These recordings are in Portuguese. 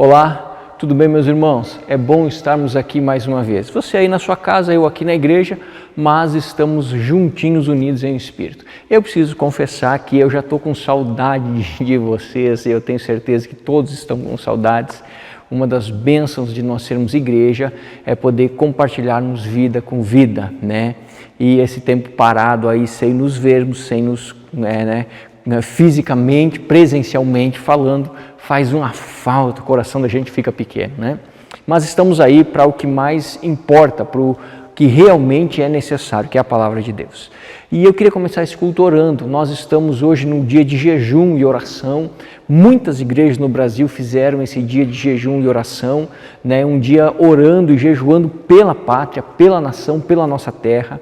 Olá, tudo bem, meus irmãos? É bom estarmos aqui mais uma vez. Você aí na sua casa, eu aqui na igreja, mas estamos juntinhos, unidos em espírito. Eu preciso confessar que eu já estou com saudade de vocês e eu tenho certeza que todos estão com saudades. Uma das bênçãos de nós sermos igreja é poder compartilharmos vida com vida, né? E esse tempo parado aí, sem nos vermos, sem nos, fisicamente, presencialmente falando, faz uma falta, o coração da gente fica pequeno, né? Mas estamos aí para o que mais importa, para o que realmente é necessário, que é a palavra de Deus. E eu queria começar esse culto orando. Nós estamos hoje num dia de jejum e oração. Muitas igrejas no Brasil fizeram esse dia de jejum e oração, né? Um dia orando e jejuando pela pátria, pela nação, pela nossa terra.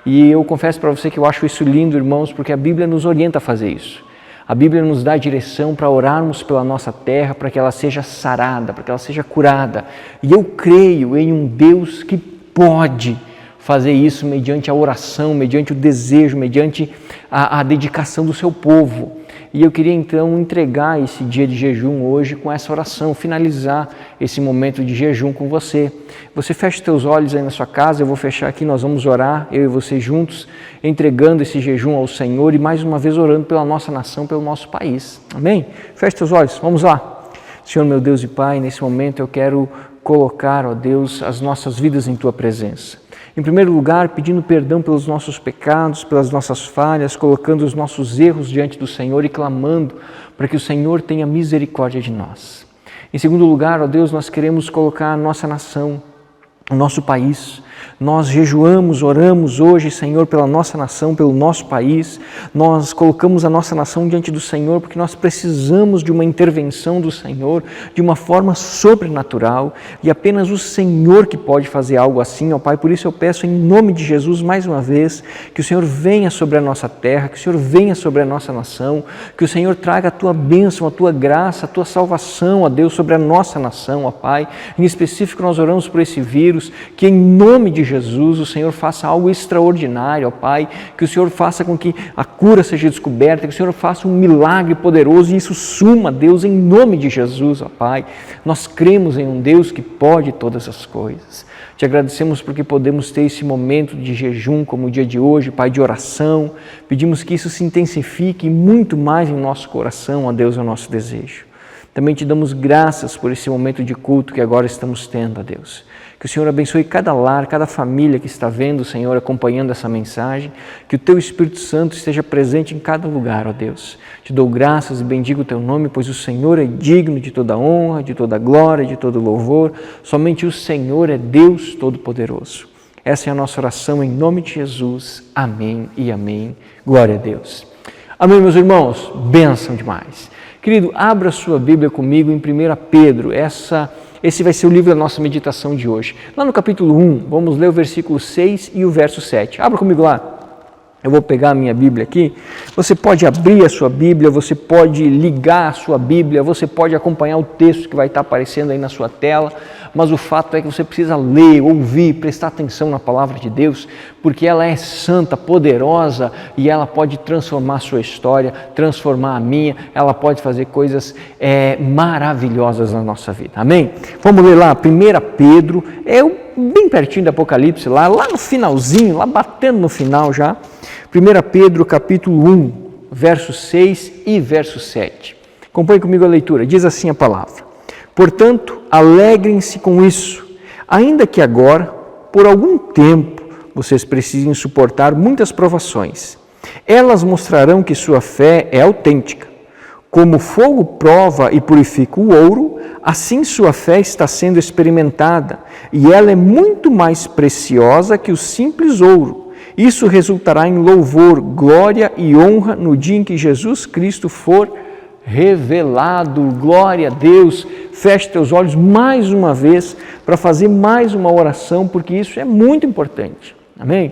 E eu confesso para você que eu acho isso lindo, irmãos, porque a Bíblia nos orienta a fazer isso. A Bíblia nos dá direção para orarmos pela nossa terra, para que ela seja sarada, para que ela seja curada. E eu creio em um Deus que pode fazer isso mediante a oração, mediante o desejo, mediante a dedicação do seu povo. E eu queria então entregar esse dia de jejum hoje com essa oração, finalizar esse momento de jejum com você. Você fecha os teus olhos aí na sua casa, eu vou fechar aqui, nós vamos orar, eu e você juntos, entregando esse jejum ao Senhor e mais uma vez orando pela nossa nação, pelo nosso país. Amém? Feche teus olhos, vamos lá. Senhor meu Deus e Pai, nesse momento eu quero colocar, ó Deus, as nossas vidas em Tua presença. Em primeiro lugar, pedindo perdão pelos nossos pecados, pelas nossas falhas, colocando os nossos erros diante do Senhor e clamando para que o Senhor tenha misericórdia de nós. Em segundo lugar, ó Deus, nós queremos colocar a nossa nação, o nosso país. Nós jejuamos, oramos hoje, Senhor, pela nossa nação, pelo nosso país. Nós colocamos a nossa nação diante do Senhor porque nós precisamos de uma intervenção do Senhor de uma forma sobrenatural e apenas o Senhor que pode fazer algo assim, ó Pai. Por isso eu peço em nome de Jesus mais uma vez que o Senhor venha sobre a nossa terra, que o Senhor venha sobre a nossa nação, que o Senhor traga a Tua bênção, a Tua graça, a Tua salvação, ó Deus, sobre a nossa nação, ó Pai. Em específico nós oramos por esse vírus, que em nome de Jesus, o Senhor faça algo extraordinário, ó Pai, que o Senhor faça com que a cura seja descoberta, que o Senhor faça um milagre poderoso e isso suma, Deus, em nome de Jesus, ó Pai. Nós cremos em um Deus que pode todas as coisas. Te agradecemos porque podemos ter esse momento de jejum como o dia de hoje, Pai, de oração. Pedimos que isso se intensifique muito mais em nosso coração, ó Deus, é o nosso desejo. Também te damos graças por esse momento de culto que agora estamos tendo, ó Deus. Que o Senhor abençoe cada lar, cada família que está vendo, Senhor, acompanhando essa mensagem. Que o Teu Espírito Santo esteja presente em cada lugar, ó Deus. Te dou graças e bendigo o Teu nome, pois o Senhor é digno de toda honra, de toda glória, de todo louvor. Somente o Senhor é Deus Todo-Poderoso. Essa é a nossa oração em nome de Jesus. Amém e amém. Glória a Deus. Amém, meus irmãos. Bênção demais. Querido, abra sua Bíblia comigo em 1 Pedro. Esse vai ser o livro da nossa meditação de hoje. Lá no capítulo 1, vamos ler o versículo 6 e o verso 7. Abra comigo lá. Eu vou pegar a minha Bíblia aqui. Você pode abrir a sua Bíblia, você pode ligar a sua Bíblia, você pode acompanhar o texto que vai estar aparecendo aí na sua tela, mas o fato é que você precisa ler, ouvir, prestar atenção na palavra de Deus, porque ela é santa, poderosa e ela pode transformar a sua história, transformar a minha, ela pode fazer coisas maravilhosas na nossa vida. Amém? Vamos ler lá, 1 Pedro, bem pertinho do Apocalipse, lá no finalzinho, lá batendo no final já. 1 Pedro capítulo 1, verso 6 e verso 7. Acompanhe comigo a leitura, diz assim a palavra. Portanto, alegrem-se com isso, ainda que agora, por algum tempo, vocês precisem suportar muitas provações. Elas mostrarão que sua fé é autêntica. Como o fogo prova e purifica o ouro, assim sua fé está sendo experimentada, e ela é muito mais preciosa que o simples ouro. Isso resultará em louvor, glória e honra no dia em que Jesus Cristo for revelado. Glória a Deus. Feche teus olhos mais uma vez para fazer mais uma oração, porque isso é muito importante. Amém?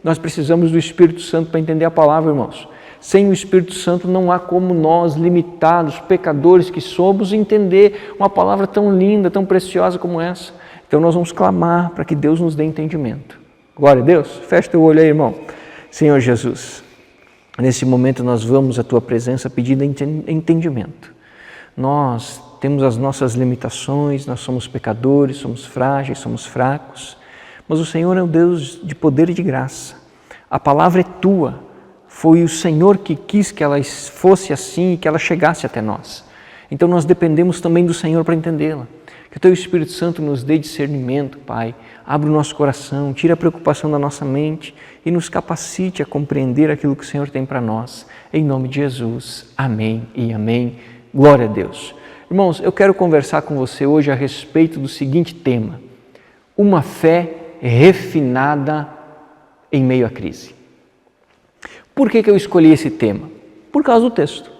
Nós precisamos do Espírito Santo para entender a palavra, irmãos. Sem o Espírito Santo não há como nós, limitados, pecadores que somos, entender uma palavra tão linda, tão preciosa como essa. Então nós vamos clamar para que Deus nos dê entendimento. Glória a Deus. Fecha teu olho aí, irmão. Senhor Jesus, nesse momento nós vamos à Tua presença pedindo entendimento. Nós temos as nossas limitações, nós somos pecadores, somos frágeis, somos fracos, mas o Senhor é um Deus de poder e de graça. A palavra é tua, foi o Senhor que quis que ela fosse assim e que ela chegasse até nós. Então nós dependemos também do Senhor para entendê-la. Que o Teu Espírito Santo nos dê discernimento, Pai, abra o nosso coração, tira a preocupação da nossa mente e nos capacite a compreender aquilo que o Senhor tem para nós. Em nome de Jesus, amém e amém. Glória a Deus. Irmãos, eu quero conversar com você hoje a respeito do seguinte tema: uma fé refinada em meio à crise. Por que eu escolhi esse tema? Por causa do texto.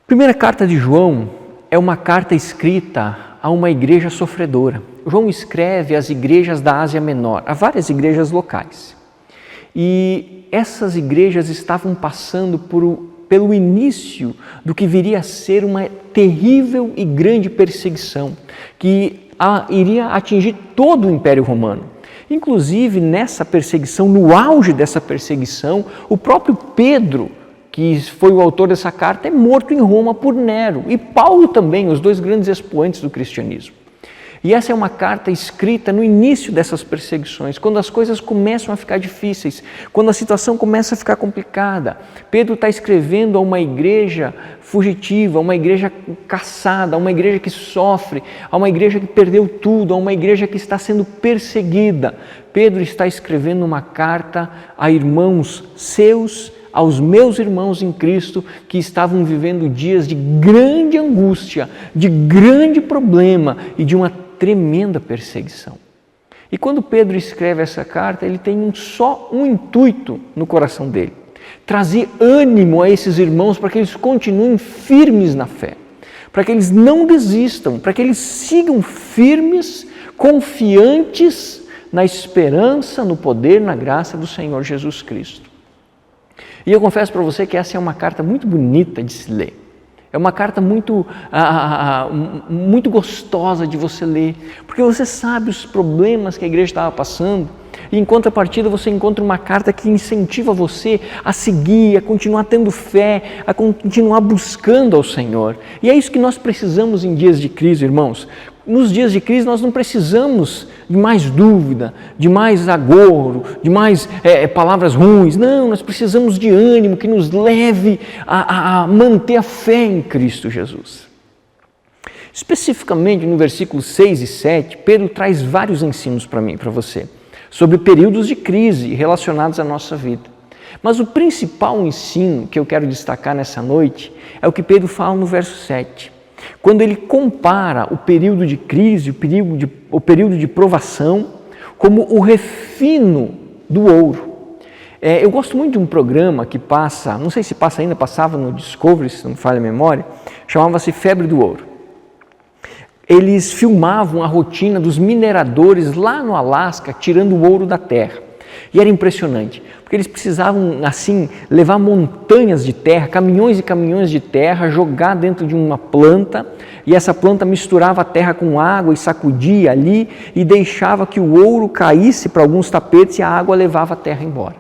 Primeira carta de João é uma carta escrita a uma igreja sofredora. João escreve às igrejas da Ásia Menor, a várias igrejas locais. E essas igrejas estavam passando pelo início do que viria a ser uma terrível e grande perseguição, que iria atingir todo o Império Romano. Inclusive, nessa perseguição, no auge dessa perseguição, o próprio Pedro, que foi o autor dessa carta, é morto em Roma por Nero. E Paulo também, os dois grandes expoentes do cristianismo. E essa é uma carta escrita no início dessas perseguições, quando as coisas começam a ficar difíceis, quando a situação começa a ficar complicada. Pedro está escrevendo a uma igreja fugitiva, a uma igreja caçada, a uma igreja que sofre, a uma igreja que perdeu tudo, a uma igreja que está sendo perseguida. Pedro está escrevendo uma carta a irmãos seus, aos meus irmãos em Cristo que estavam vivendo dias de grande angústia, de grande problema e de uma tremenda perseguição. E quando Pedro escreve essa carta, ele tem só um intuito no coração dele: trazer ânimo a esses irmãos para que eles continuem firmes na fé, para que eles não desistam, para que eles sigam firmes, confiantes na esperança, no poder, na graça do Senhor Jesus Cristo. E eu confesso para você que essa é uma carta muito bonita de se ler. É uma carta muito gostosa de você ler, porque você sabe os problemas que a igreja estava passando, e em contrapartida você encontra uma carta que incentiva você a seguir, a continuar tendo fé, a continuar buscando ao Senhor. E é isso que nós precisamos em dias de crise, irmãos. Nos dias de crise nós não precisamos de mais dúvida, de mais agouro, de mais palavras ruins. Não, nós precisamos de ânimo que nos leve a manter a fé em Cristo Jesus. Especificamente no versículos 6 e 7, Pedro traz vários ensinos para mim e para você, sobre períodos de crise relacionados à nossa vida. Mas o principal ensino que eu quero destacar nessa noite é o que Pedro fala no verso 7. Quando ele compara o período de crise, o período de provação, como o refino do ouro. Eu gosto muito de um programa que passa, não sei se passa ainda, passava no Discovery, se não me falha a memória, chamava-se Febre do Ouro. Eles filmavam a rotina dos mineradores lá no Alasca, tirando o ouro da terra. E era impressionante, porque eles precisavam, assim, levar montanhas de terra, caminhões e caminhões de terra, jogar dentro de uma planta, e essa planta misturava a terra com água e sacudia ali, e deixava que o ouro caísse para alguns tapetes e a água levava a terra embora.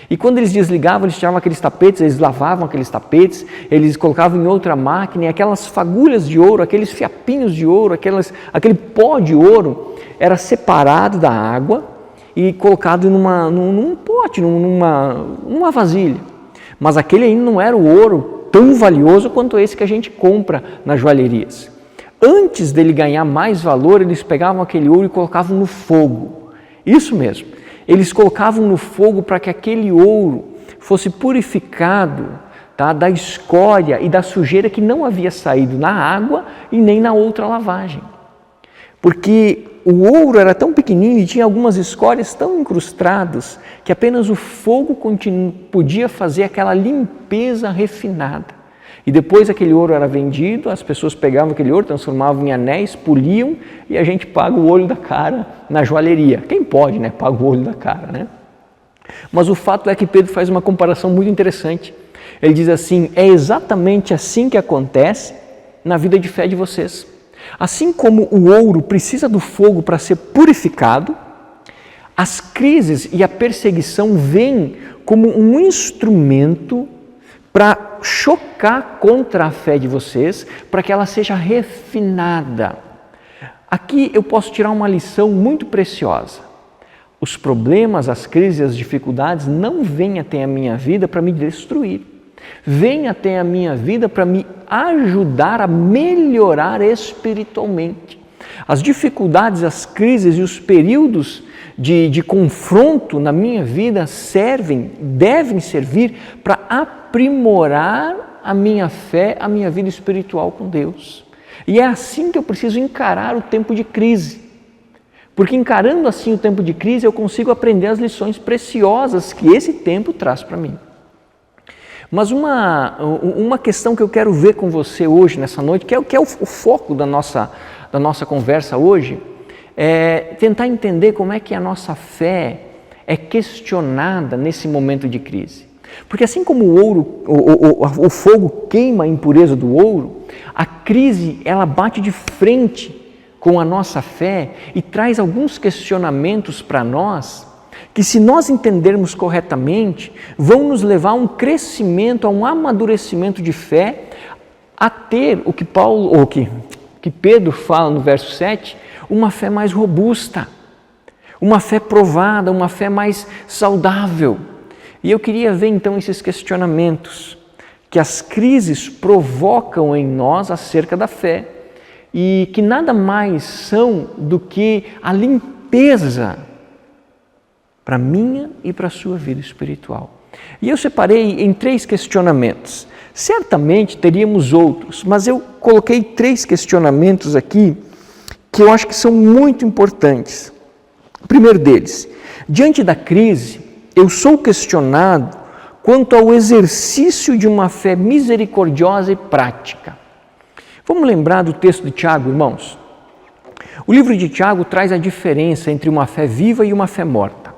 E quando eles desligavam, eles tiravam aqueles tapetes, eles lavavam aqueles tapetes, eles colocavam em outra máquina, e aquelas fagulhas de ouro, aqueles fiapinhos de ouro, aquele pó de ouro, era separado da água e colocado num pote, numa vasilha. Mas aquele ainda não era o ouro tão valioso quanto esse que a gente compra nas joalherias. Antes dele ganhar mais valor, eles pegavam aquele ouro e colocavam no fogo. Isso mesmo, eles colocavam no fogo para que aquele ouro fosse purificado, tá, da escória e da sujeira que não havia saído na água e nem na outra lavagem. Porque o ouro era tão pequenininho e tinha algumas escórias tão incrustadas que apenas o fogo podia fazer aquela limpeza refinada. E depois aquele ouro era vendido, as pessoas pegavam aquele ouro, transformavam em anéis, poliam e a gente paga o olho da cara na joalheria. Quem pode, né? Paga o olho da cara, né? Mas o fato é que Pedro faz uma comparação muito interessante. Ele diz assim: é exatamente assim que acontece na vida de fé de vocês. Assim como o ouro precisa do fogo para ser purificado, as crises e a perseguição vêm como um instrumento para chocar contra a fé de vocês, para que ela seja refinada. Aqui eu posso tirar uma lição muito preciosa. Os problemas, as crises, as dificuldades não vêm até a minha vida para me destruir. Vêm até a minha vida para me ajudar a melhorar espiritualmente. As dificuldades, as crises e os períodos de confronto na minha vida devem servir para aprimorar a minha fé, a minha vida espiritual com Deus. E é assim que eu preciso encarar o tempo de crise. Porque encarando assim o tempo de crise, eu consigo aprender as lições preciosas que esse tempo traz para mim. Mas uma questão que eu quero ver com você hoje, nessa noite, que é o foco da nossa conversa hoje, é tentar entender como é que a nossa fé é questionada nesse momento de crise. Porque assim como o fogo queima a impureza do ouro, a crise ela bate de frente com a nossa fé e traz alguns questionamentos para nós que, se nós entendermos corretamente, vão nos levar a um crescimento, a um amadurecimento de fé, a ter o que que Pedro fala no verso 7, uma fé mais robusta, uma fé provada, uma fé mais saudável. E eu queria ver então esses questionamentos que as crises provocam em nós acerca da fé e que nada mais são do que a limpeza para a minha e para a sua vida espiritual. E eu separei em 3 questionamentos. Certamente teríamos outros, mas eu coloquei 3 questionamentos aqui que eu acho que são muito importantes. O primeiro deles: diante da crise, eu sou questionado quanto ao exercício de uma fé misericordiosa e prática. Vamos lembrar do texto de Tiago, irmãos? O livro de Tiago traz a diferença entre uma fé viva e uma fé morta.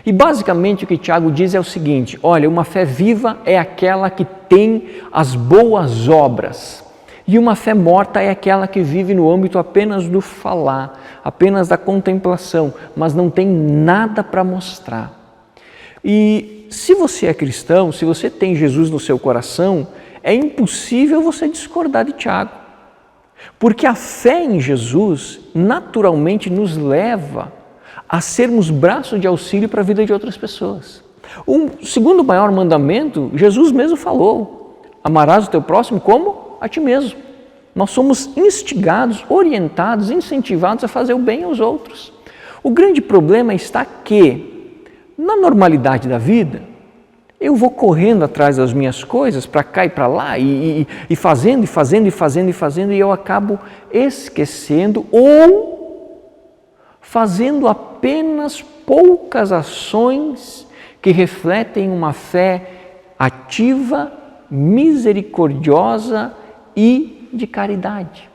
E basicamente o que Tiago diz é o seguinte: olha, uma fé viva é aquela que tem as boas obras. E uma fé morta é aquela que vive no âmbito apenas do falar, apenas da contemplação, mas não tem nada para mostrar. E se você é cristão, se você tem Jesus no seu coração, é impossível você discordar de Tiago. Porque a fé em Jesus naturalmente nos leva a sermos braço de auxílio para a vida de outras pessoas. O segundo maior mandamento, Jesus mesmo falou: amarás o teu próximo como a ti mesmo. Nós somos instigados, orientados, incentivados a fazer o bem aos outros. O grande problema está que, na normalidade da vida, eu vou correndo atrás das minhas coisas, para cá e para lá, e fazendo, e eu acabo esquecendo ou fazendo apenas poucas ações que refletem uma fé ativa, misericordiosa e de caridade.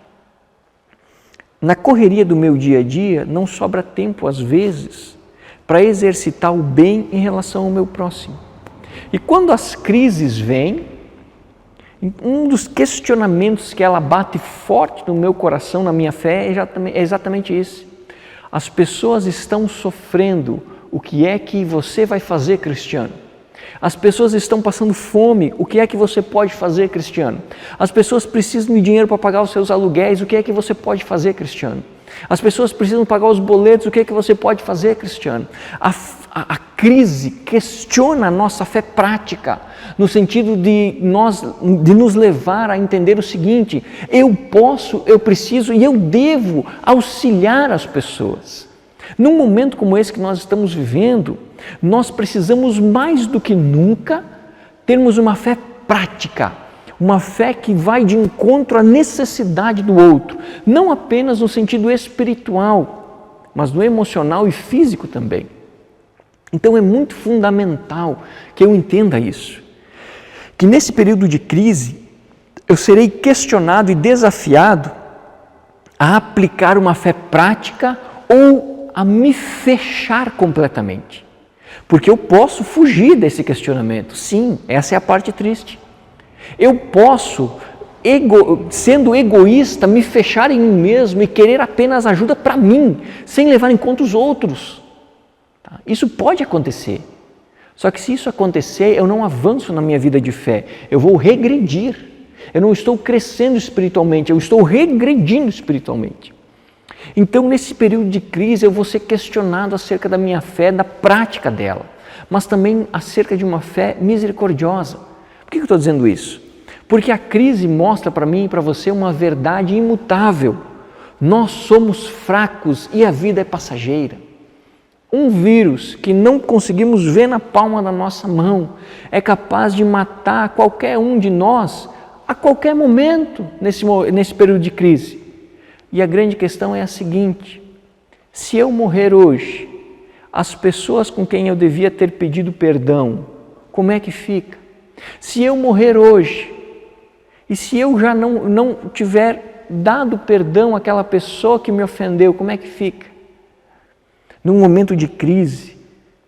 Na correria do meu dia a dia, não sobra tempo, às vezes, para exercitar o bem em relação ao meu próximo. E quando as crises vêm, um dos questionamentos que ela bate forte no meu coração, na minha fé, é exatamente esse. As pessoas estão sofrendo. O que é que você vai fazer, cristiano? As pessoas estão passando fome. O que é que você pode fazer, cristiano? As pessoas precisam de dinheiro para pagar os seus aluguéis. O que é que você pode fazer, cristiano? As pessoas precisam pagar os boletos. O que é que você pode fazer, cristiano? A crise questiona a nossa fé prática, no sentido de nos levar a entender o seguinte: eu posso, eu preciso e eu devo auxiliar as pessoas. Num momento como esse que nós estamos vivendo, nós precisamos mais do que nunca termos uma fé prática, uma fé que vai de encontro à necessidade do outro, não apenas no sentido espiritual, mas no emocional e físico também. Então é muito fundamental que eu entenda isso, que nesse período de crise eu serei questionado e desafiado a aplicar uma fé prática ou a me fechar completamente. Porque eu posso fugir desse questionamento. Sim, essa é a parte triste. Eu posso, sendo egoísta, me fechar em mim mesmo e querer apenas ajuda para mim, sem levar em conta os outros. Isso pode acontecer. Só que se isso acontecer, eu não avanço na minha vida de fé, eu vou regredir. Eu não estou crescendo espiritualmente, eu estou regredindo espiritualmente. Então, nesse período de crise, eu vou ser questionado acerca da minha fé, da prática dela, mas também acerca de uma fé misericordiosa. Por que eu estou dizendo isso? Porque a crise mostra para mim e para você uma verdade imutável. Nós somos fracos e a vida é passageira. Um vírus que não conseguimos ver na palma da nossa mão é capaz de matar qualquer um de nós a qualquer momento nesse período de crise. E a grande questão é a seguinte: se eu morrer hoje, as pessoas com quem eu devia ter pedido perdão, como é que fica? Se eu morrer hoje, e se eu já não tiver dado perdão àquela pessoa que me ofendeu, como é que fica? Num momento de crise,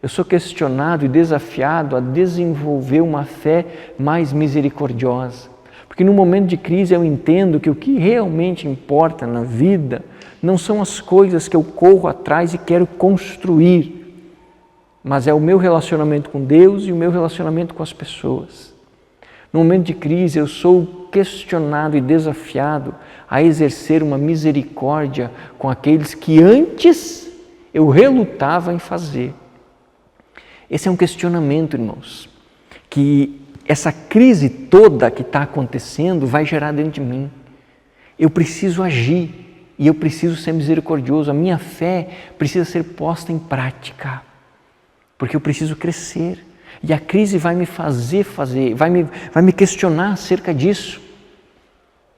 eu sou questionado e desafiado a desenvolver uma fé mais misericordiosa. Porque no momento de crise eu entendo que o que realmente importa na vida não são as coisas que eu corro atrás e quero construir, mas é o meu relacionamento com Deus e o meu relacionamento com as pessoas. No momento de crise eu sou questionado e desafiado a exercer uma misericórdia com aqueles que antes eu relutava em fazer. Esse é um questionamento, irmãos, que essa crise toda que está acontecendo vai gerar dentro de mim. Eu preciso agir e eu preciso ser misericordioso. A minha fé precisa ser posta em prática, porque eu preciso crescer. E a crise vai me vai me questionar acerca disso,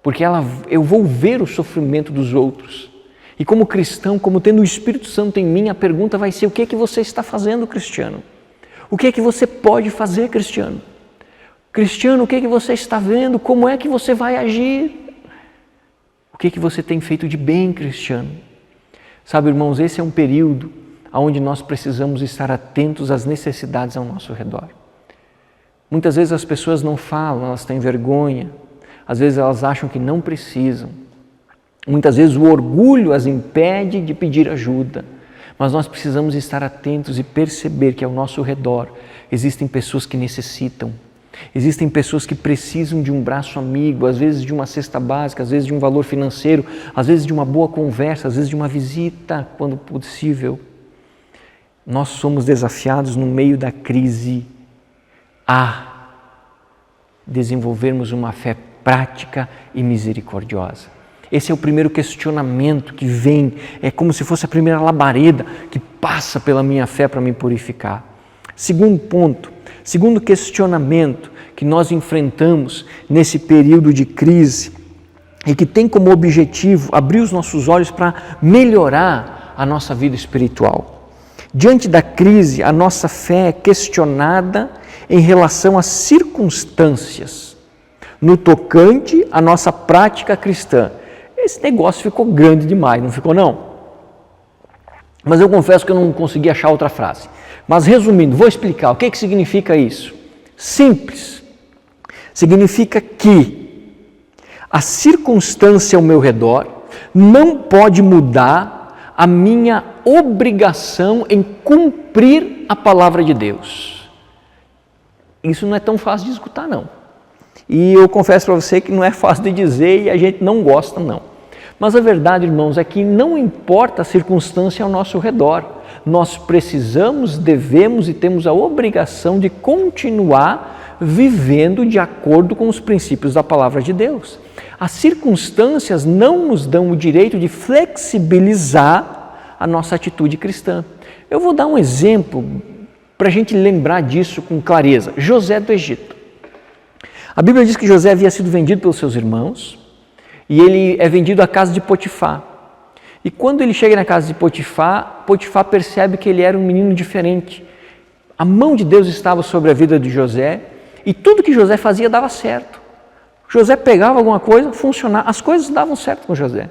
porque eu vou ver o sofrimento dos outros. E como cristão, como tendo o Espírito Santo em mim, a pergunta vai ser: o que é que você está fazendo, cristiano? O que é que você pode fazer, cristiano? Cristiano, o que é que você está vendo? Como é que você vai agir? O que é que você tem feito de bem, cristiano? Sabe, irmãos, esse é um período onde nós precisamos estar atentos às necessidades ao nosso redor. Muitas vezes as pessoas não falam, elas têm vergonha, às vezes elas acham que não precisam. Muitas vezes o orgulho as impede de pedir ajuda, mas nós precisamos estar atentos e perceber que ao nosso redor existem pessoas que necessitam, existem pessoas que precisam de um braço amigo, às vezes de uma cesta básica, às vezes de um valor financeiro, às vezes de uma boa conversa, às vezes de uma visita, quando possível. Nós somos desafiados no meio da crise a desenvolvermos uma fé prática e misericordiosa. Esse é o primeiro questionamento que vem, é como se fosse a primeira labareda que passa pela minha fé para me purificar. Segundo ponto, segundo questionamento que nós enfrentamos nesse período de crise e que tem como objetivo abrir os nossos olhos para melhorar a nossa vida espiritual. Diante da crise, a nossa fé é questionada em relação às circunstâncias, no tocante à nossa prática cristã. Esse negócio ficou grande demais, não ficou não? Mas eu confesso que eu não consegui achar outra frase. Mas resumindo, vou explicar o que significa isso. Simples. Significa que a circunstância ao meu redor não pode mudar a minha obrigação em cumprir a palavra de Deus. Isso não é tão fácil de escutar, não. E eu confesso para você que não é fácil de dizer e a gente não gosta, não. Mas a verdade, irmãos, é que não importa a circunstância ao nosso redor, nós precisamos, devemos e temos a obrigação de continuar vivendo de acordo com os princípios da palavra de Deus. As circunstâncias não nos dão o direito de flexibilizar a nossa atitude cristã. Eu vou dar um exemplo para a gente lembrar disso com clareza. José do Egito. A Bíblia diz que José havia sido vendido pelos seus irmãos e ele é vendido à casa de Potifar. E quando ele chega na casa de Potifar, Potifar percebe que ele era um menino diferente. A mão de Deus estava sobre a vida de José e tudo que José fazia dava certo. José pegava alguma coisa, funcionava, as coisas davam certo com José.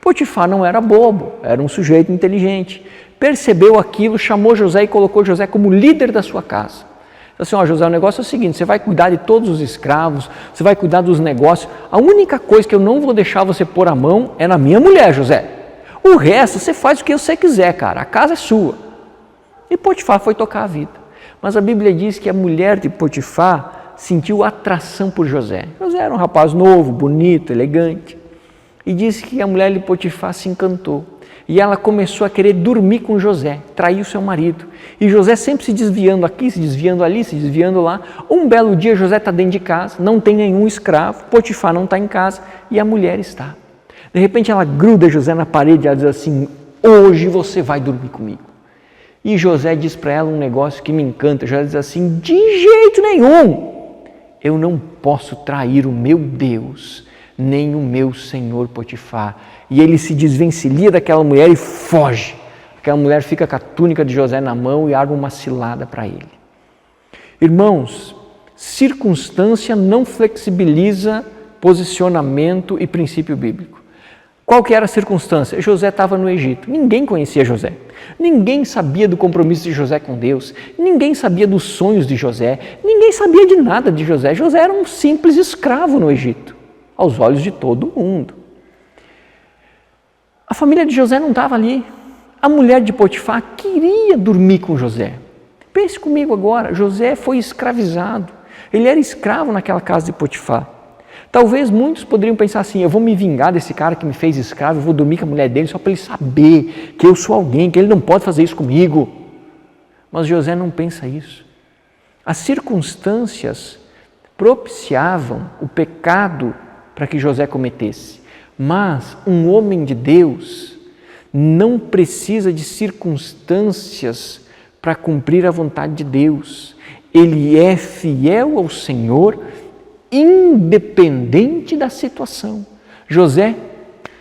Potifar não era bobo, era um sujeito inteligente. Percebeu aquilo, chamou José e colocou José como líder da sua casa. Assim, José, o negócio é o seguinte, você vai cuidar de todos os escravos, você vai cuidar dos negócios, a única coisa que eu não vou deixar você pôr a mão é na minha mulher, José. O resto, você faz o que você quiser, cara, a casa é sua. E Potifar foi tocar a vida. Mas a Bíblia diz que a mulher de Potifar sentiu atração por José. José era um rapaz novo, bonito, elegante. E disse que a mulher de Potifar se encantou. E ela começou a querer dormir com José, trair o seu marido. E José sempre se desviando aqui, se desviando ali, se desviando lá. Um belo dia José está dentro de casa, não tem nenhum escravo, Potifar não está em casa e a mulher está. De repente ela gruda José na parede e ela diz assim: hoje você vai dormir comigo. E José diz para ela um negócio que me encanta. José diz assim: de jeito nenhum, eu não posso trair o meu Deus, nem o meu senhor Potifar. E ele se desvencilha daquela mulher e foge. Aquela mulher fica com a túnica de José na mão e arma uma cilada para ele. Irmãos, circunstância não flexibiliza posicionamento e princípio bíblico. Qual que era a circunstância? José estava no Egito. Ninguém conhecia José. Ninguém sabia do compromisso de José com Deus. Ninguém sabia dos sonhos de José. Ninguém sabia de nada de José. José era um simples escravo no Egito, aos olhos de todo mundo. A família de José não estava ali. A mulher de Potifar queria dormir com José. Pense comigo agora, José foi escravizado. Ele era escravo naquela casa de Potifar. Talvez muitos poderiam pensar assim: eu vou me vingar desse cara que me fez escravo, eu vou dormir com a mulher dele só para ele saber que eu sou alguém, que ele não pode fazer isso comigo. Mas José não pensa isso. As circunstâncias propiciavam o pecado para que José cometesse. Mas um homem de Deus não precisa de circunstâncias para cumprir a vontade de Deus. Ele é fiel ao Senhor, independente da situação. José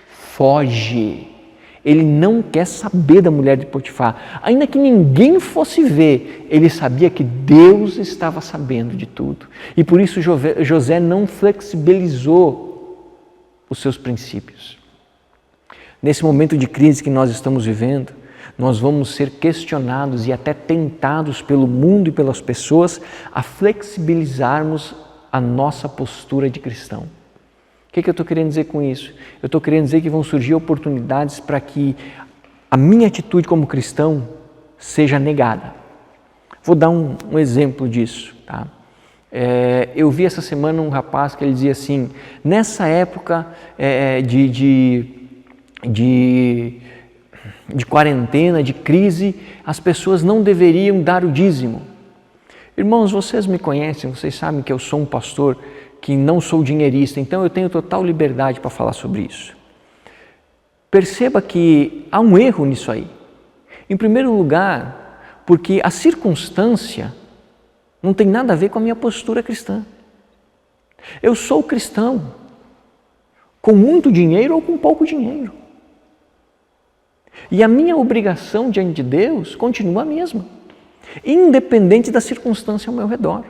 foge. Ele não quer saber da mulher de Potifar. Ainda que ninguém fosse ver, ele sabia que Deus estava sabendo de tudo. E por isso José não flexibilizou os seus princípios. Nesse momento de crise que nós estamos vivendo, nós vamos ser questionados e até tentados pelo mundo e pelas pessoas a flexibilizarmos a nossa postura de cristão. O que eu estou querendo dizer com isso? Eu estou querendo dizer que vão surgir oportunidades para que a minha atitude como cristão seja negada. Vou dar um exemplo disso, tá? Eu vi essa semana um rapaz que ele dizia assim: nessa época de quarentena, de crise, as pessoas não deveriam dar o dízimo. Irmãos, vocês me conhecem, vocês sabem que eu sou um pastor que não sou dinheirista, então eu tenho total liberdade para falar sobre isso. Perceba que há um erro nisso aí. Em primeiro lugar, porque a circunstância não tem nada a ver com a minha postura cristã. Eu sou cristão, com muito dinheiro ou com pouco dinheiro. E a minha obrigação diante de Deus continua a mesma, independente da circunstância ao meu redor.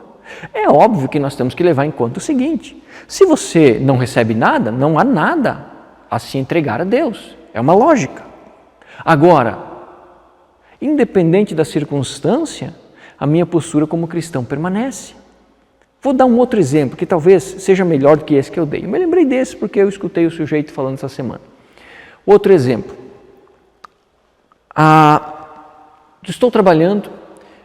É óbvio que nós temos que levar em conta o seguinte: se você não recebe nada, não há nada a se entregar a Deus. É uma lógica. Agora, independente da circunstância, a minha postura como cristão permanece. Vou dar um outro exemplo que talvez seja melhor do que esse que eu dei. Eu me lembrei desse porque eu escutei o sujeito falando essa semana. Outro exemplo. Estou trabalhando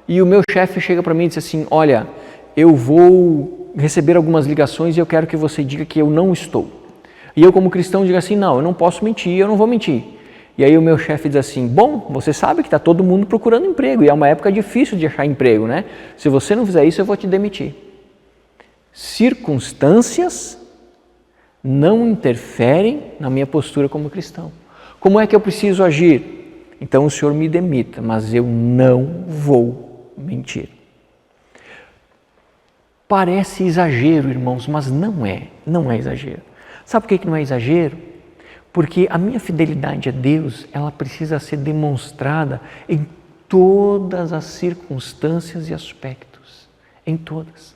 e o meu chefe chega para mim e diz assim: olha, eu vou receber algumas ligações e eu quero que você diga que eu não estou. E eu como cristão digo assim: não, eu não posso mentir, eu não vou mentir. E aí o meu chefe diz assim: bom, você sabe que está todo mundo procurando emprego e é uma época difícil de achar emprego, né? Se você não fizer isso, eu vou te demitir. Circunstâncias não interferem na minha postura como cristão. Como é que eu preciso agir? Então o Senhor me demita, mas eu não vou mentir. Parece exagero, irmãos, mas não é exagero. Sabe por que não é exagero? Porque a minha fidelidade a Deus, ela precisa ser demonstrada em todas as circunstâncias e aspectos, em todas.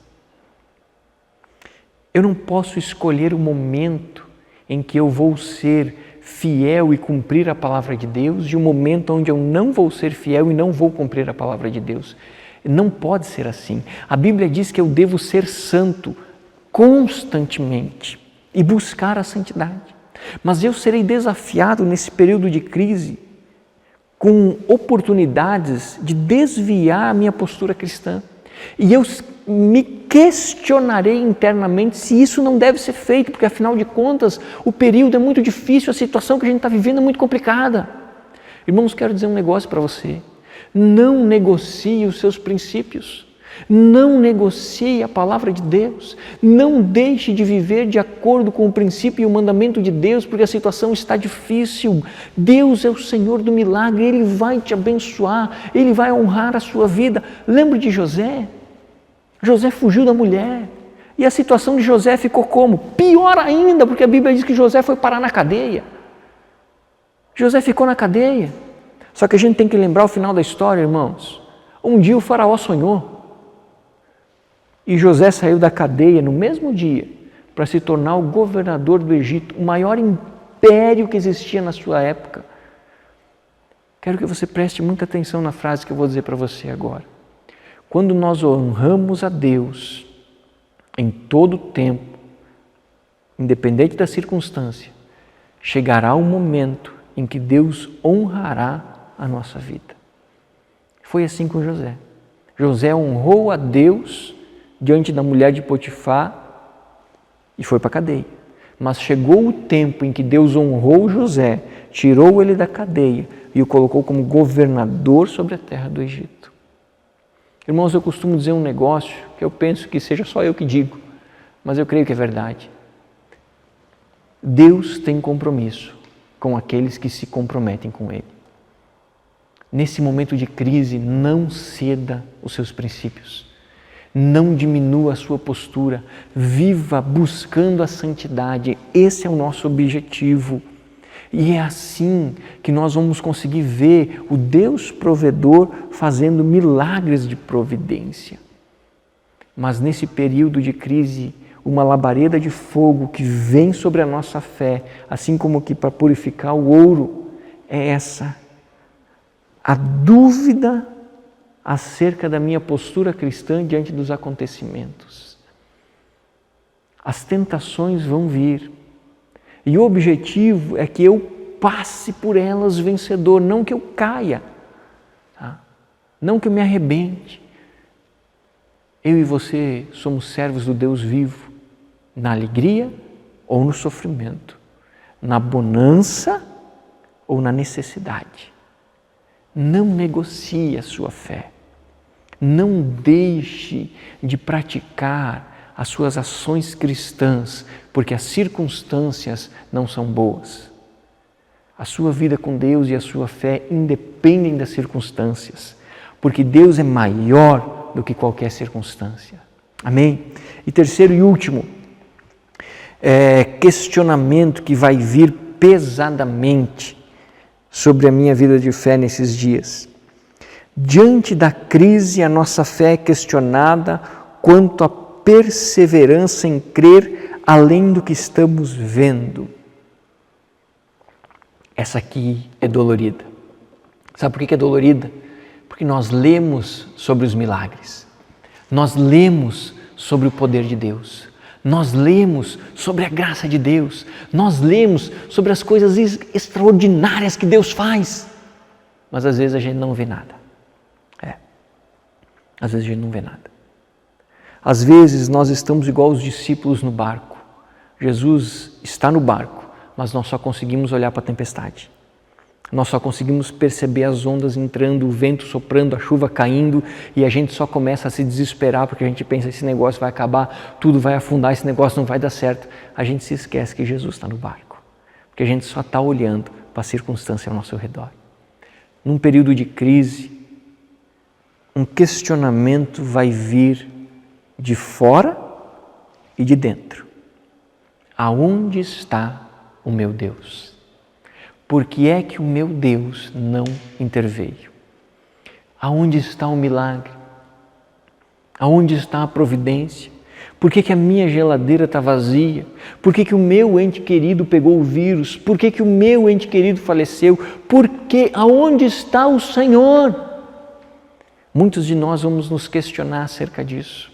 Eu não posso escolher o momento em que eu vou ser fiel e cumprir a palavra de Deus e o momento onde eu não vou ser fiel e não vou cumprir a palavra de Deus. Não pode ser assim. A Bíblia diz que eu devo ser santo constantemente e buscar a santidade. Mas eu serei desafiado nesse período de crise com oportunidades de desviar a minha postura cristã. E eu me questionarei internamente se isso não deve ser feito, porque afinal de contas o período é muito difícil, a situação que a gente está vivendo é muito complicada. Irmãos, quero dizer um negócio para você: não negocie os seus princípios, não negocie a palavra de Deus, não deixe de viver de acordo com o princípio e o mandamento de Deus, porque a situação está difícil. Deus é o Senhor do milagre, Ele vai te abençoar, Ele vai honrar a sua vida. Lembra de José? José fugiu da mulher e a situação de José ficou como? Pior ainda, porque a Bíblia diz que José foi parar na cadeia. José ficou na cadeia. Só que a gente tem que lembrar o final da história, irmãos. Um dia o faraó sonhou e José saiu da cadeia no mesmo dia para se tornar o governador do Egito, o maior império que existia na sua época. Quero que você preste muita atenção na frase que eu vou dizer para você agora. Quando nós honramos a Deus em todo o tempo, independente da circunstância, chegará o momento em que Deus honrará a nossa vida. Foi assim com José. José honrou a Deus diante da mulher de Potifar e foi para a cadeia. Mas chegou o tempo em que Deus honrou José, tirou ele da cadeia e o colocou como governador sobre a terra do Egito. Irmãos, eu costumo dizer um negócio que eu penso que seja só eu que digo, mas eu creio que é verdade. Deus tem compromisso com aqueles que se comprometem com Ele. Nesse momento de crise, não ceda os seus princípios. Não diminua a sua postura. Viva buscando a santidade. Esse é o nosso objetivo. E é assim que nós vamos conseguir ver o Deus provedor fazendo milagres de providência. Mas nesse período de crise, uma labareda de fogo que vem sobre a nossa fé, assim como que para purificar o ouro, é essa: a dúvida acerca da minha postura cristã diante dos acontecimentos. As tentações vão vir e o objetivo é que eu passe por elas vencedor, não que eu caia, tá? Não que eu me arrebente. Eu e você somos servos do Deus vivo, na alegria ou no sofrimento, na bonança ou na necessidade. Não negocie a sua fé. Não deixe de praticar as suas ações cristãs, porque as circunstâncias não são boas. A sua vida com Deus e a sua fé independem das circunstâncias, porque Deus é maior do que qualquer circunstância. Amém? E terceiro e último, questionamento que vai vir pesadamente sobre a minha vida de fé nesses dias. Diante da crise, a nossa fé é questionada quanto à perseverança em crer além do que estamos vendo. Essa aqui é dolorida. Sabe por que é dolorida? Porque nós lemos sobre os milagres, nós lemos sobre o poder de Deus, nós lemos sobre a graça de Deus, nós lemos sobre as coisas extraordinárias que Deus faz, mas às vezes a gente não vê nada. Às vezes a gente não vê nada. Às vezes nós estamos igual os discípulos no barco. Jesus está no barco, mas nós só conseguimos olhar para a tempestade. Nós só conseguimos perceber as ondas entrando, o vento soprando, a chuva caindo, e a gente só começa a se desesperar porque a gente pensa: esse negócio vai acabar, tudo vai afundar, esse negócio não vai dar certo. A gente se esquece que Jesus está no barco, porque a gente só está olhando para a circunstância ao nosso redor. Num período de crise, um questionamento vai vir de fora e de dentro. Aonde está o meu Deus? Por que é que o meu Deus não interveio? Aonde está o milagre? Aonde está a providência? Por que a minha geladeira está vazia? Por que o meu ente querido pegou o vírus? Por que o meu ente querido faleceu? Aonde está o Senhor? Muitos de nós vamos nos questionar acerca disso.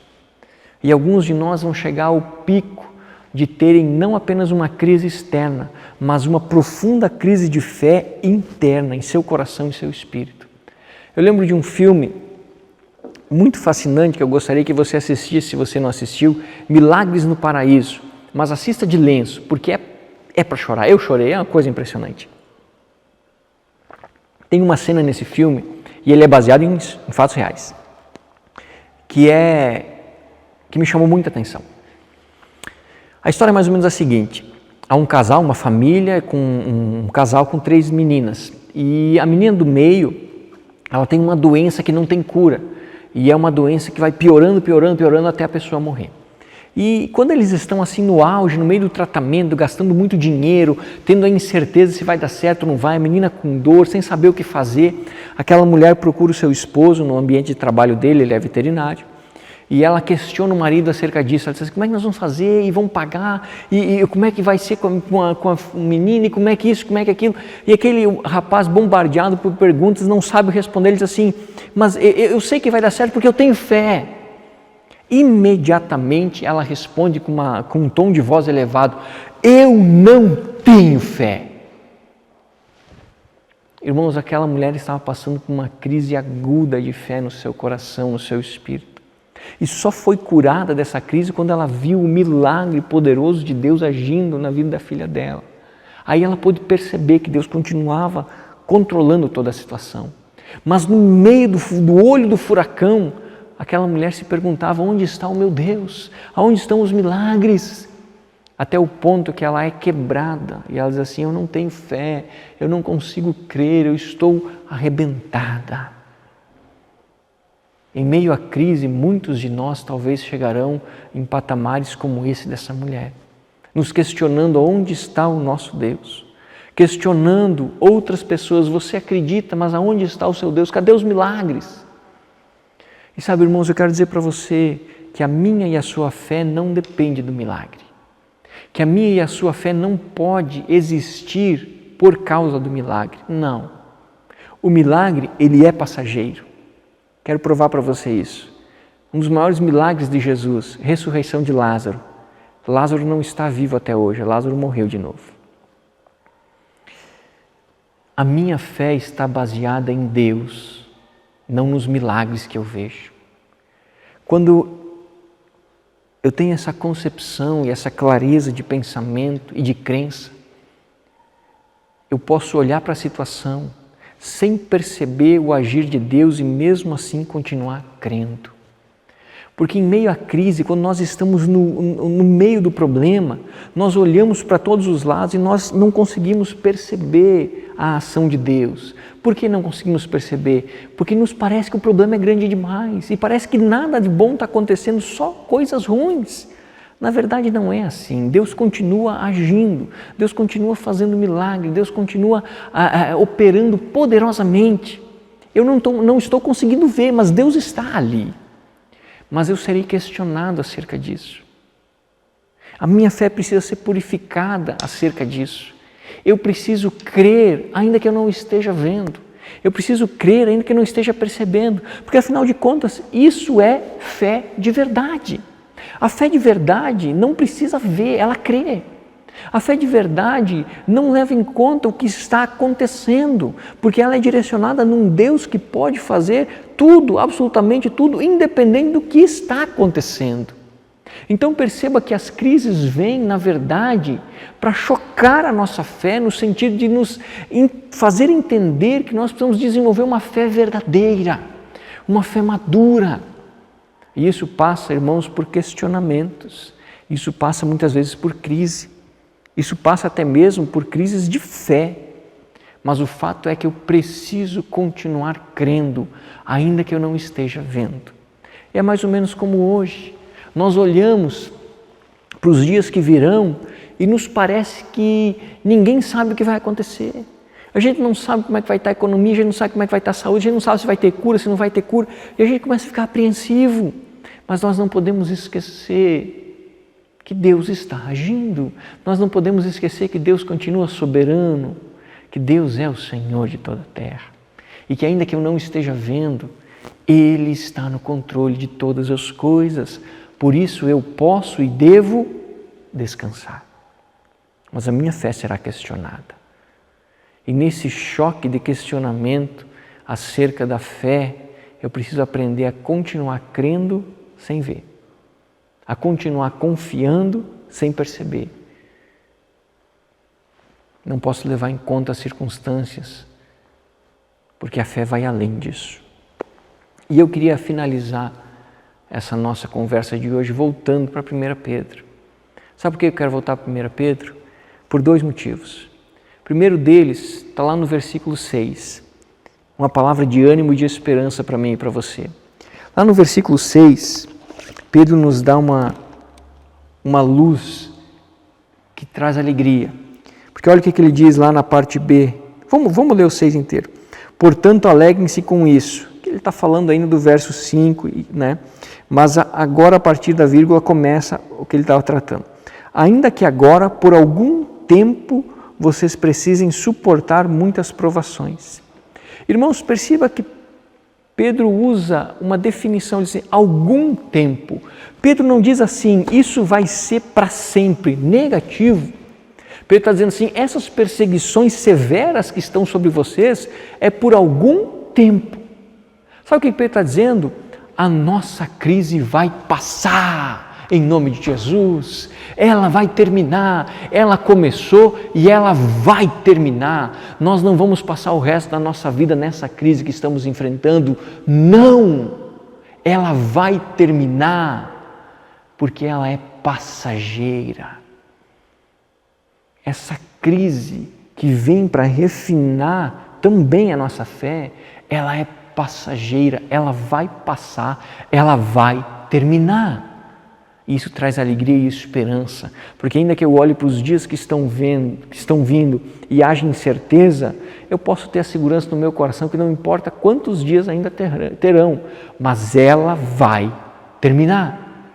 E alguns de nós vão chegar ao pico de terem não apenas uma crise externa, mas uma profunda crise de fé interna em seu coração e seu espírito. Eu lembro de um filme muito fascinante que eu gostaria que você assistisse, se você não assistiu, Milagres no Paraíso, mas assista de lenço, porque é para chorar. Eu chorei, é uma coisa impressionante. Tem uma cena nesse filme, e ele é baseado em fatos reais, que me chamou muita atenção. A história é mais ou menos a seguinte: há um casal, uma família, um casal com 3 meninas, e a menina do meio, ela tem uma doença que não tem cura, e é uma doença que vai piorando até a pessoa morrer. E quando eles estão assim no auge, no meio do tratamento, gastando muito dinheiro, tendo a incerteza se vai dar certo ou não vai, a menina com dor, sem saber o que fazer, aquela mulher procura o seu esposo no ambiente de trabalho dele, ele é veterinário, e ela questiona o marido acerca disso. Ela diz assim: como é que nós vamos fazer, e vamos pagar, e como é que vai ser com a menina, e como é que isso, como é que aquilo. E aquele rapaz, bombardeado por perguntas, não sabe responder. Ele diz assim: mas eu sei que vai dar certo porque eu tenho fé. Imediatamente ela responde com um tom de voz elevado: eu não tenho fé. Irmãos, aquela mulher estava passando por uma crise aguda de fé no seu coração, no seu espírito. E só foi curada dessa crise quando ela viu o milagre poderoso de Deus agindo na vida da filha dela. Aí ela pôde perceber que Deus continuava controlando toda a situação. Mas no meio do olho do furacão, aquela mulher se perguntava: onde está o meu Deus? Aonde estão os milagres? Até o ponto que ela é quebrada e ela diz assim: eu não tenho fé, eu não consigo crer, eu estou arrebentada. Em meio à crise, muitos de nós talvez chegarão em patamares como esse dessa mulher, nos questionando onde está o nosso Deus, questionando outras pessoas: você acredita, mas aonde está o seu Deus? Cadê os milagres? E sabe, irmãos, eu quero dizer para você que a minha e a sua fé não depende do milagre, que a minha e a sua fé não pode existir por causa do milagre. Não. O milagre, ele é passageiro. Quero provar para você isso. Um dos maiores milagres de Jesus, ressurreição de Lázaro. Lázaro não está vivo até hoje, Lázaro morreu de novo. A minha fé está baseada em Deus, não nos milagres que eu vejo. Quando eu tenho essa concepção e essa clareza de pensamento e de crença, eu posso olhar para a situação sem perceber o agir de Deus e mesmo assim continuar crendo. Porque em meio à crise, quando nós estamos no meio do problema, nós olhamos para todos os lados e nós não conseguimos perceber a ação de Deus. Por que não conseguimos perceber? Porque nos parece que o problema é grande demais e parece que nada de bom está acontecendo, só coisas ruins. Na verdade não é assim. Deus continua agindo, Deus continua fazendo milagre, Deus continua operando poderosamente. Eu não estou conseguindo ver, mas Deus está ali. Mas eu serei questionado acerca disso. A minha fé precisa ser purificada acerca disso. Eu preciso crer ainda que eu não esteja vendo. Eu preciso crer ainda que eu não esteja percebendo. Porque afinal de contas, isso é fé de verdade. A fé de verdade não precisa ver, ela crê. A fé de verdade não leva em conta o que está acontecendo, porque ela é direcionada num Deus que pode fazer tudo, absolutamente tudo, independente do que está acontecendo. Então perceba que as crises vêm, na verdade, para chocar a nossa fé, no sentido de nos fazer entender que nós precisamos desenvolver uma fé verdadeira, uma fé madura. E isso passa, irmãos, por questionamentos, isso passa muitas vezes por crise, isso passa até mesmo por crises de fé, mas o fato é que eu preciso continuar crendo, ainda que eu não esteja vendo. É mais ou menos como hoje, nós olhamos para os dias que virão e nos parece que ninguém sabe o que vai acontecer. A gente não sabe como é que vai estar a economia, a gente não sabe como é que vai estar a saúde, a gente não sabe se vai ter cura, se não vai ter cura, e a gente começa a ficar apreensivo. Mas nós não podemos esquecer que Deus está agindo, nós não podemos esquecer que Deus continua soberano, que Deus é o Senhor de toda a terra e que ainda que eu não esteja vendo, Ele está no controle de todas as coisas. Por isso eu posso e devo descansar. Mas a minha fé será questionada. E nesse choque de questionamento acerca da fé, eu preciso aprender a continuar crendo sem ver, a continuar confiando sem perceber. Não posso levar em conta as circunstâncias, porque a fé vai além disso. E eu queria finalizar essa nossa conversa de hoje voltando para 1 Pedro. Sabe por que eu quero voltar para 1 Pedro? Por 2 motivos. O primeiro deles está lá no versículo 6, uma palavra de ânimo e de esperança para mim e para você. Lá no versículo 6, Pedro nos dá uma luz que traz alegria. Porque olha o que ele diz lá na parte B. Vamos ler o 6 inteiro. Portanto, alegrem-se com isso. Ele está falando ainda do verso 5, né? Mas agora, a partir da vírgula, começa o que ele estava tratando. Ainda que agora, por algum tempo, vocês precisem suportar muitas provações. Irmãos, perceba que Pedro usa uma definição de algum tempo. Pedro não diz assim, isso vai ser para sempre, negativo. Pedro está dizendo assim, essas perseguições severas que estão sobre vocês é por algum tempo. Sabe o que Pedro está dizendo? A nossa crise vai passar em nome de Jesus. Ela vai terminar, ela começou e ela vai terminar. Nós não vamos passar o resto da nossa vida nessa crise que estamos enfrentando. Não! Ela vai terminar porque ela é passageira. Essa crise que vem para refinar também a nossa fé, ela é passageira, ela vai passar, ela vai terminar. Isso traz alegria e esperança, porque ainda que eu olhe para os dias que estão vindo e haja incerteza, eu posso ter a segurança no meu coração que não importa quantos dias ainda terão, mas ela vai terminar.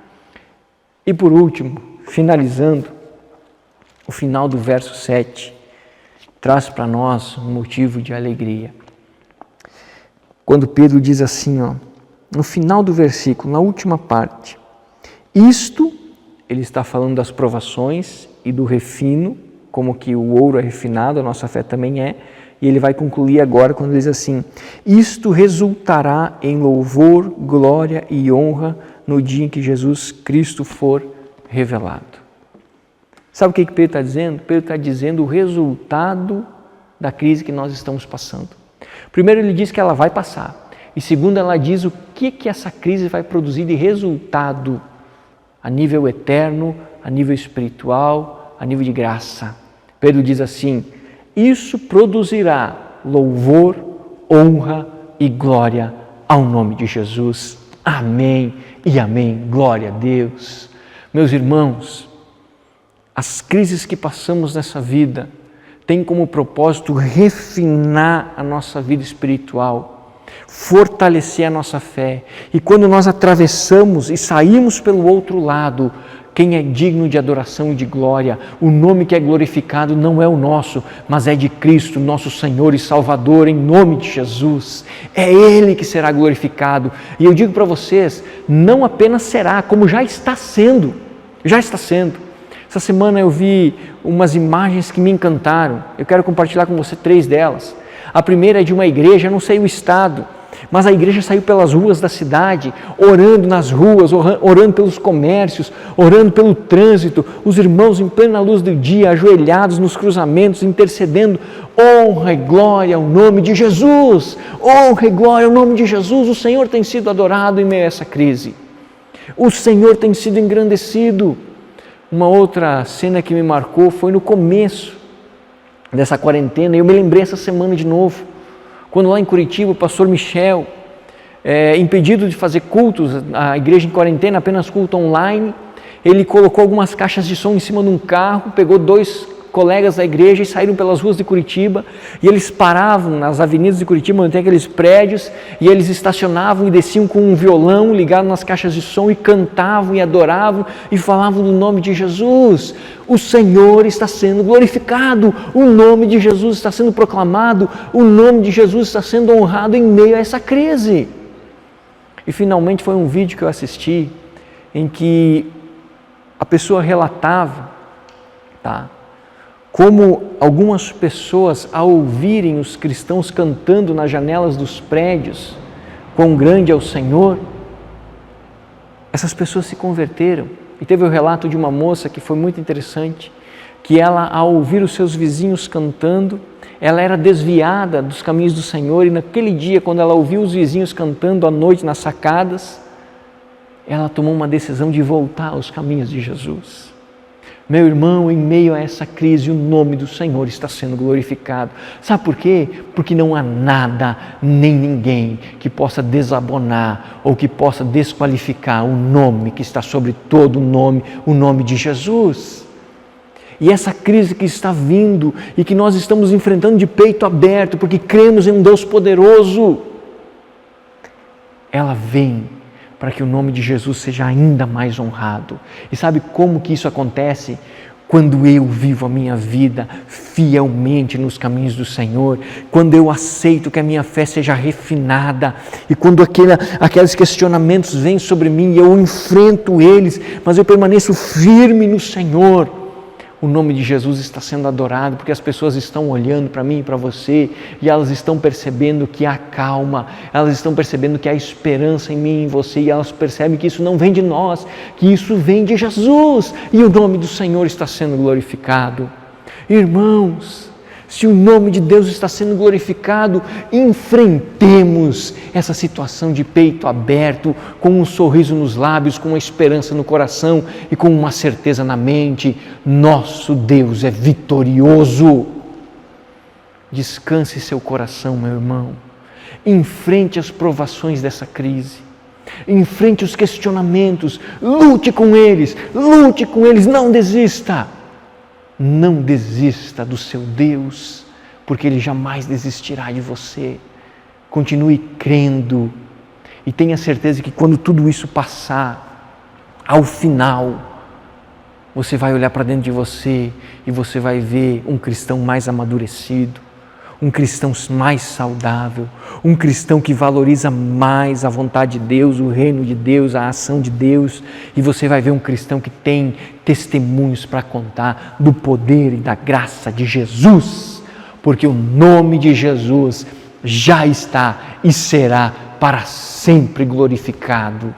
E por último, finalizando, o final do verso 7 traz para nós um motivo de alegria. Quando Pedro diz assim, no final do versículo, na última parte, isto, ele está falando das provações e do refino, como que o ouro é refinado, a nossa fé também é, e ele vai concluir agora quando diz assim, isto resultará em louvor, glória e honra no dia em que Jesus Cristo for revelado. Sabe o que Pedro está dizendo? Pedro está dizendo o resultado da crise que nós estamos passando. Primeiro ele diz que ela vai passar. E segundo ela diz o que essa crise vai produzir de resultado a nível eterno, a nível espiritual, a nível de graça. Pedro diz assim, isso produzirá louvor, honra e glória ao nome de Jesus. Amém e amém. Glória a Deus. Meus irmãos, as crises que passamos nessa vida têm como propósito refinar a nossa vida espiritual, fortalecer a nossa fé. E quando nós atravessamos e saímos pelo outro lado, quem é digno de adoração e de glória, o nome que é glorificado não é o nosso, mas é de Cristo, nosso Senhor e Salvador, em nome de Jesus. É Ele que será glorificado. E eu digo para vocês, não apenas será, como já está sendo. Já está sendo. Essa semana eu vi umas imagens que me encantaram. Eu quero compartilhar com você 3 delas. A primeira é de uma igreja, eu não sei o estado, mas a igreja saiu pelas ruas da cidade, orando nas ruas, orando pelos comércios, orando pelo trânsito, os irmãos em plena luz do dia, ajoelhados nos cruzamentos, intercedendo, honra e glória ao nome de Jesus, honra e glória ao nome de Jesus. O Senhor tem sido adorado em meio a essa crise, o Senhor tem sido engrandecido. Uma outra cena que me marcou foi no começo dessa quarentena, e eu me lembrei essa semana de novo, quando lá em Curitiba o pastor Michel, impedido de fazer cultos, a igreja em quarentena, apenas culto online, ele colocou algumas caixas de som em cima de um carro, pegou 2 colegas da igreja e saíram pelas ruas de Curitiba, e eles paravam nas avenidas de Curitiba, onde tem aqueles prédios, e eles estacionavam e desciam com um violão ligado nas caixas de som e cantavam e adoravam e falavam do nome de Jesus. O Senhor está sendo glorificado, o nome de Jesus está sendo proclamado, o nome de Jesus está sendo honrado em meio a essa crise. E finalmente foi um vídeo que eu assisti em que a pessoa relatava tá? Como algumas pessoas, ao ouvirem os cristãos cantando nas janelas dos prédios, quão grande é o Senhor, essas pessoas se converteram. E teve o relato de uma moça que foi muito interessante, que ela, ao ouvir os seus vizinhos cantando, ela era desviada dos caminhos do Senhor, e naquele dia, quando ela ouviu os vizinhos cantando à noite nas sacadas, ela tomou uma decisão de voltar aos caminhos de Jesus. Meu irmão, em meio a essa crise, o nome do Senhor está sendo glorificado. Sabe por quê? Porque não há nada, nem ninguém que possa desabonar ou que possa desqualificar o nome que está sobre todo nome, o nome de Jesus. E essa crise que está vindo e que nós estamos enfrentando de peito aberto, porque cremos em um Deus poderoso, ela vem para que o nome de Jesus seja ainda mais honrado. E sabe como que isso acontece? Quando eu vivo a minha vida fielmente nos caminhos do Senhor, quando eu aceito que a minha fé seja refinada, e quando aqueles questionamentos vêm sobre mim, eu enfrento eles, mas eu permaneço firme no Senhor, o nome de Jesus está sendo adorado, porque as pessoas estão olhando para mim e para você, e elas estão percebendo que há calma, elas estão percebendo que há esperança em mim e em você, e elas percebem que isso não vem de nós, que isso vem de Jesus, e o nome do Senhor está sendo glorificado. Irmãos, se o nome de Deus está sendo glorificado, enfrentemos essa situação de peito aberto, com um sorriso nos lábios, com uma esperança no coração e com uma certeza na mente: nosso Deus é vitorioso. Descanse seu coração, meu irmão. Enfrente as provações dessa crise. Enfrente os questionamentos. Lute com eles, não desista. Não desista do seu Deus, porque Ele jamais desistirá de você. Continue crendo e tenha certeza que quando tudo isso passar, ao final, você vai olhar para dentro de você e você vai ver um cristão mais amadurecido, um cristão mais saudável, um cristão que valoriza mais a vontade de Deus, o reino de Deus, a ação de Deus, e você vai ver um cristão que tem testemunhos para contar do poder e da graça de Jesus, porque o nome de Jesus já está e será para sempre glorificado.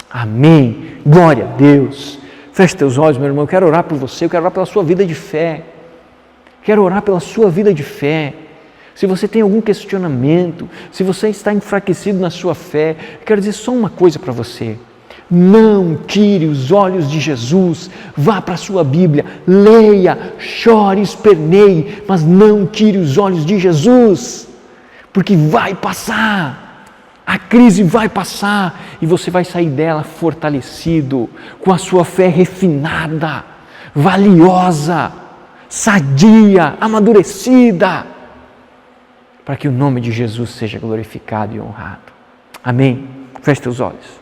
Amém. Glória a Deus. Feche teus olhos, meu irmão. Eu quero orar por você, eu quero orar pela sua vida de fé. Quero orar pela sua vida de fé. Se você tem algum questionamento, se você está enfraquecido na sua fé, eu quero dizer só uma coisa para você: não tire os olhos de Jesus. Vá para a sua Bíblia, leia, chore, esperneie, mas não tire os olhos de Jesus, porque vai passar, a crise vai passar e você vai sair dela fortalecido, com a sua fé refinada, valiosa, sadia, amadurecida, para que o nome de Jesus seja glorificado e honrado. Amém? Feche teus olhos.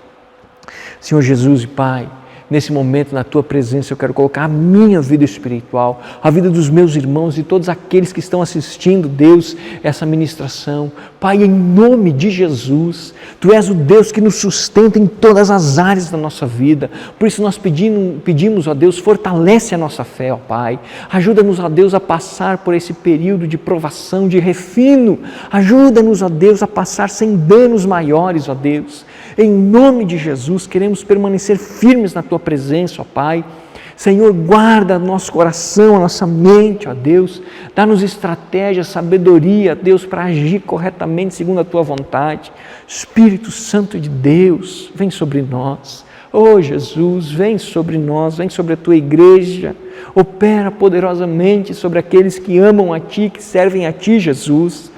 Senhor Jesus e Pai, nesse momento, na Tua presença, eu quero colocar a minha vida espiritual, a vida dos meus irmãos e todos aqueles que estão assistindo, Deus, essa ministração. Pai, em nome de Jesus, Tu és o Deus que nos sustenta em todas as áreas da nossa vida. Por isso nós pedimos, ó Deus, fortalece a nossa fé, ó Pai. Ajuda-nos, ó Deus, a passar por esse período de provação, de refino. Ajuda-nos, ó Deus, a passar sem danos maiores, ó Deus. Em nome de Jesus, queremos permanecer firmes na Tua presença, ó Pai. Senhor, guarda nosso coração, a nossa mente, ó Deus. Dá-nos estratégia, sabedoria, Deus, para agir corretamente segundo a Tua vontade. Espírito Santo de Deus, vem sobre nós. Oh Jesus, vem sobre nós, vem sobre a Tua igreja. Opera poderosamente sobre aqueles que amam a Ti, que servem a Ti, Jesus.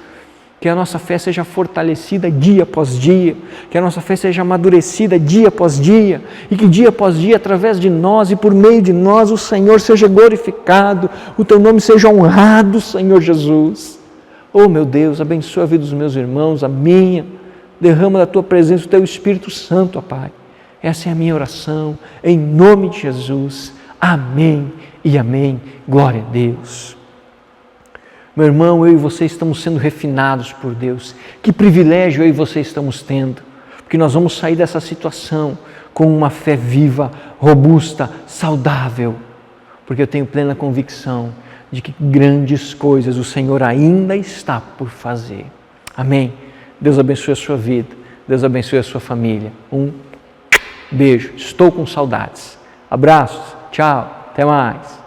Que a nossa fé seja fortalecida dia após dia, que a nossa fé seja amadurecida dia após dia, e que dia após dia, através de nós e por meio de nós, o Senhor seja glorificado, o Teu nome seja honrado, Senhor Jesus. Oh meu Deus, abençoa a vida dos meus irmãos, a minha, derrama da Tua presença o Teu Espírito Santo, ó Pai. Essa é a minha oração, em nome de Jesus. Amém e amém. Glória a Deus. Meu irmão, eu e você estamos sendo refinados por Deus. Que privilégio eu e você estamos tendo, porque nós vamos sair dessa situação com uma fé viva, robusta, saudável, porque eu tenho plena convicção de que grandes coisas o Senhor ainda está por fazer. Amém? Deus abençoe a sua vida, Deus abençoe a sua família. Um beijo, estou com saudades. Abraços, tchau, até mais.